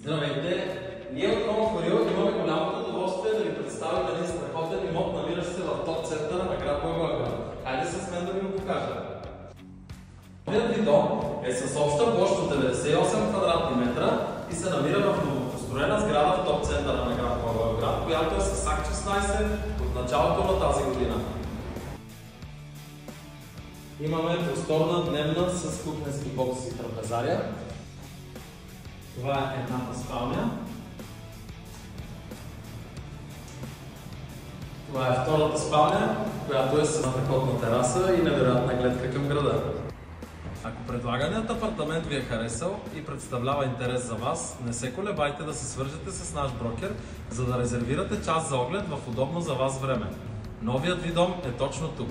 Здравейте! Ние от HomeForYou имаме голямото удоволствие да ви представим един страхотен имот, намиращ се в топ центъра на град Благоевград. Хайде с мен да ви го покажа. Новият ви дом е с обща площ от 98 квадратни метра и се намира в новопостроена сграда в топ центъра на град Благоевград, която е с Акт 16 от началото на тази година. Имаме просторна дневна с кухненски бокс и трапезария. Това е едната спалня. Това е втората спалня, която е с страхотна тераса и невероятна гледка към града. Ако предлаганият апартамент ви е харесал и представлява интерес за вас, не се колебайте да се свържете с наш брокер, за да резервирате час за оглед в удобно за вас време. Новият ви дом е точно тук.